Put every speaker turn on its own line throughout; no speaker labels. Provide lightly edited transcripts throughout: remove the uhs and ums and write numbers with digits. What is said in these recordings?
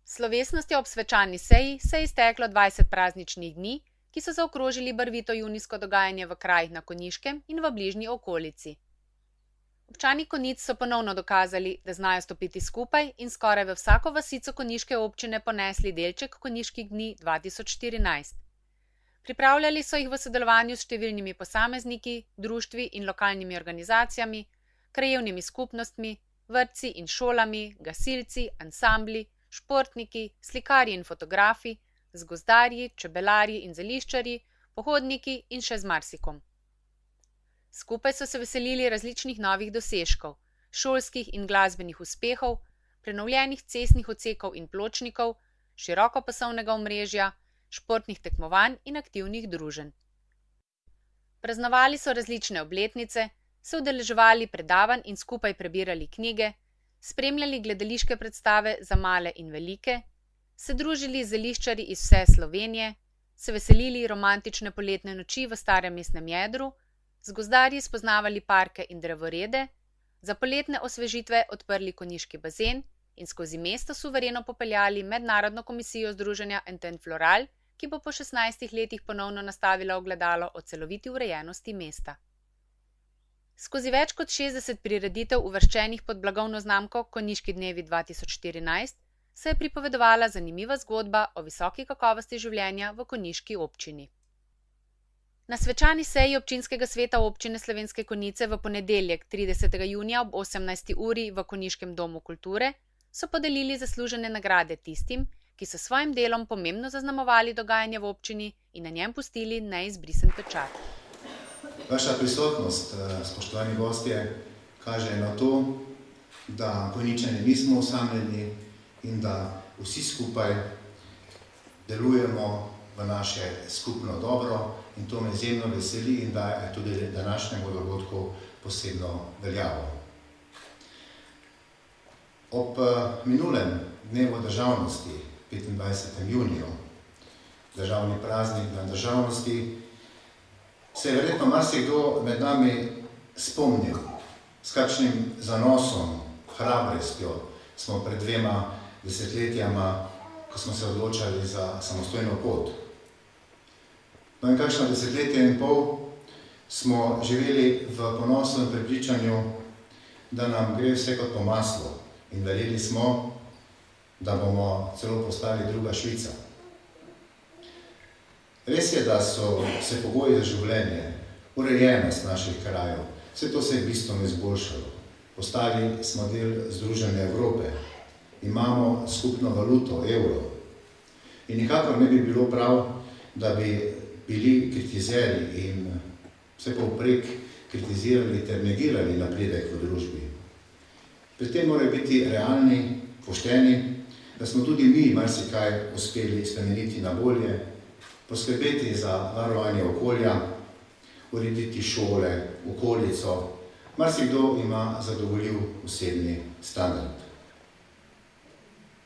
Slovesnostjo ob svečani seji se je izteklo 20 prazničnih dni, ki so zaokrožili barvito junijsko dogajanje v krajih na Konjiškem in v bližnji okolici. Občani Konjic so ponovno dokazali, da znajo stopiti skupaj in skoraj v vsako vasico konjiške občine ponesli delček Konjiških dni 2014. Pripravljali so jih v sodelovanju s številnimi posamezniki, društvi in lokalnimi organizacijami, krajevnimi skupnostmi, vrtci in šolami, gasilci, ansambli, športniki, slikarji in fotografi, z gozdarji, čebelarji in zeliščarji, pohodniki in še z marsikom. Skupaj so se veselili različnih novih dosežkov, šolskih in glasbenih uspehov, prenovljenih cestnih odsekov in pločnikov, širokopasovnega omrežja, športnih tekmovanj in aktivnih druženj. Praznovali so različne obletnice, se udeleževali predavanj in skupaj prebirali knjige, spremljali gledališke predstave za male in velike, se družili z zeliščarji iz vse Slovenije, se veselili romantične poletne noči v starem mestnem jedru, z gozdarji spoznavali parke in drevorede, za poletne osvežitve odprli konjiški bazen in skozi mesto suvereno popeljali mednarodno komisijo združenja Entente Floral, ki bo po 16 letih ponovno nastavila ogledalo o celoviti urejenosti mesta. Skozi več kot 60 prireditev uvrščenih pod blagovno znamko Konjiški dnevi 2014 se je pripovedovala zanimiva zgodba o visoki kakovosti življenja v konjiški občini. Na svečani seji občinskega sveta občine Slovenske Konjice v ponedeljek 30. junija ob 18. uri v Konjiškem domu kulture so podelili zaslužene nagrade tistim, ki so svojim delom pomembno zaznamovali dogajanje v občini in na njem pustili neizbrisen pečat.
Vaša prisotnost, spoštovani gostje, kaže na to, da Konjičani nismo osamljeni in da vsi skupaj delujemo v naše skupno dobro in to me izjemno veseli in daje tudi današnjemu dogodku posebno veljavo. Ob minulem dnevu državnosti, 25. juniju, državni praznik dan državnosti, se je verjetno marsikdo med nami spomnil, s kakšnim zanosom, hrabrostjo smo pred 2 desetletjama, ko smo se odločali za samostojno pot. No in kakšno 1,5 desetletja smo živeli v ponosnem prepričanju, da nam gre vse kot po maslu in verjeli smo, da bomo celo postali druga Švica. Res je, da so se pogoji za življenje, urejenost naših krajev, vse to se je bistveno izboljšalo. Postali smo del Združene Evrope, imamo skupno valuto, evro. In nikakor ne bi bilo prav, da bi bili kritizeri in vse povprek kritizirali ter negirali napredek v družbi. Pri tem morajo biti realni, pošteni, da smo tudi mi marsikaj uspeli spremeniti na bolje, poskrbeti za varovanje okolja, urediti šole, okolico. Marsikdo ima zadovoljiv osebni standard.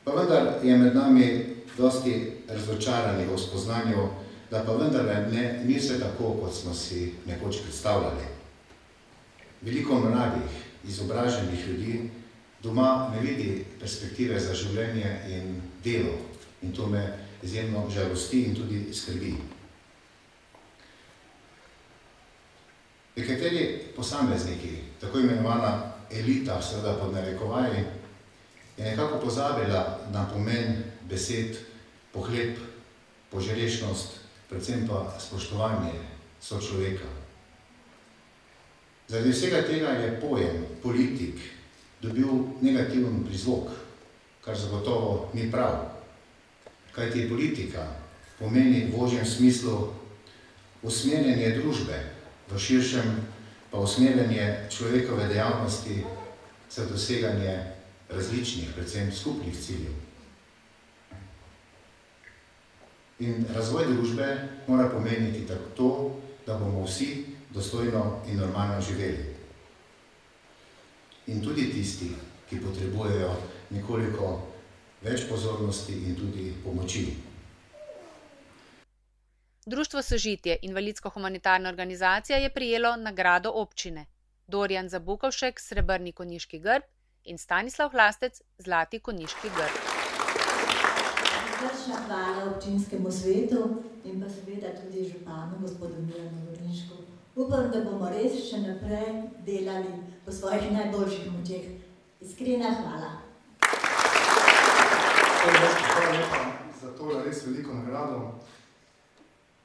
Pa vendar je med nami dosti razočaranih v spoznanju, da pa vendarle ni vse tako, kot smo si nekoč predstavljali. Veliko mladih, izobraženih ljudi doma ne vidi perspektive za življenje in delo in to me izjemno žalosti in tudi skrbi. Nekateri posamezniki, tako imenovana elita, seveda pod narekovaji, je nekako pozabila na pomen besed pohlep, požrešnost, predvsem pa spoštovanje sočloveka. Zaradi vsega tega je pojem politik dobil negativen prizvok, kar zagotovo ni prav. Kajti politika pomeni v ožjem smislu usmerjanje družbe, v širšem pa usmerjanje človekove dejavnosti za doseganje različnih, predvsem skupnih ciljev. In razvoj družbe mora pomeniti tako to, da bomo vsi dostojno in normalno živeli. In tudi tisti, ki potrebujejo nekoliko več pozornosti in tudi pomoči.
Društvo Sožitje, invalidsko-humanitarna organizacija, je prejelo nagrado občine. Dorjan Zabukovšek, srebrni konjiški grb in Stanislav Hlastec, zlati konjiški grb.
Prisrčna hvala občinskemu svetu in pa seveda tudi županu, gospodu Milanu Gorinšku. Upam, da bomo res še naprej delali po svojih najboljših močeh. Iskrena hvala.
Hvala lepa za to res veliko nagrado,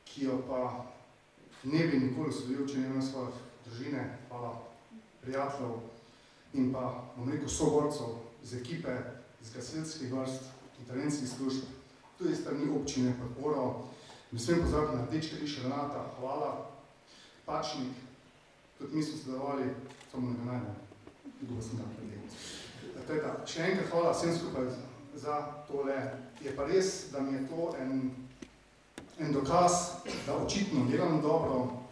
ki jo pa ne bi nikoli osvojil, če ne imel svoje družine, hvala prijateljev in pa, bom rekel, soborcev iz ekipe, iz gasilskih vrst, intervencijskih služb, tudi strani občine podporo. Ne smem pozabiti na Rdeči križ Renata, hvala, Pačnik, tudi mi smo sodelovali, samo ne najbolj, drugo sem ga predel. Še enkrat hvala vsem skupaj za tole. Je pa res, da mi je to en dokaz, da očitno delam dobro,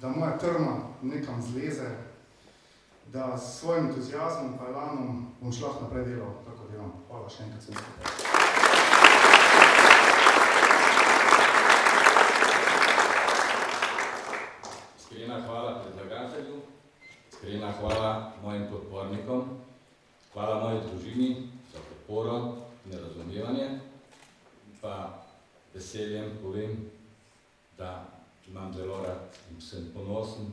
da moja trma nekam zleze, da s svojim entuziazmom pa elanom bom šla naprej delal, tako delam. Hvala še enkrat vsem skupaj.
Iskrena hvala predlagatelju, iskrena hvala mojim podpornikom, hvala moji družini za podporo in razumevanje, pa veseljem povem, da imam zelo rad in sem ponosen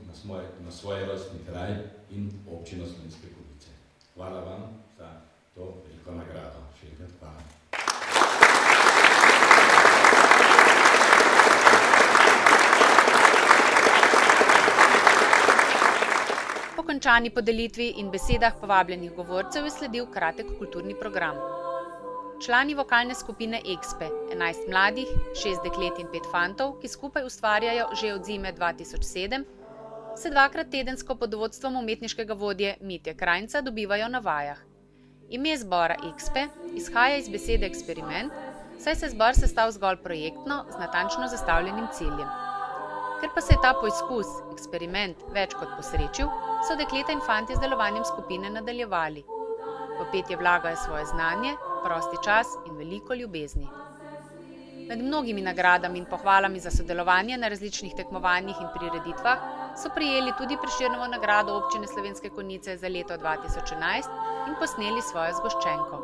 na svoj rojstni kraj in občino Slovenske Konjice. Hvala vam za to veliko nagrado. Še enkrat hvala.
Po končani podelitvi in besedah povabljenih govorcev je sledil kratek kulturni program. Člani vokalne skupine Expe, 11 mladih, 6 deklet in 5 fantov, ki skupaj ustvarjajo že od zime 2007, se dvakrat tedensko pod vodstvom umetniškega vodje Mitje Krajnca dobivajo na vajah. Ime zbora Expe izhaja iz besede eksperiment, saj se zbor sestav zgolj projektno z natančno zastavljenim ciljem. Ker pa se je ta poizkus, eksperiment, več kot posrečil, so dekleta in fantje z delovanjem skupine nadaljevali. V petje vlagajo svoje znanje, prosti čas in veliko ljubezni. Med mnogimi nagradami in pohvalami za sodelovanje na različnih tekmovanjih in prireditvah so prejeli tudi Prešernovo nagrado občine Slovenske Konjice za leto 2011 in posneli svojo zgoščenko.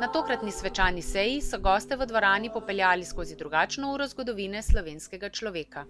Na tokratni svečani seji so goste v dvorani popeljali skozi drugačno uro zgodovine slovenskega človeka.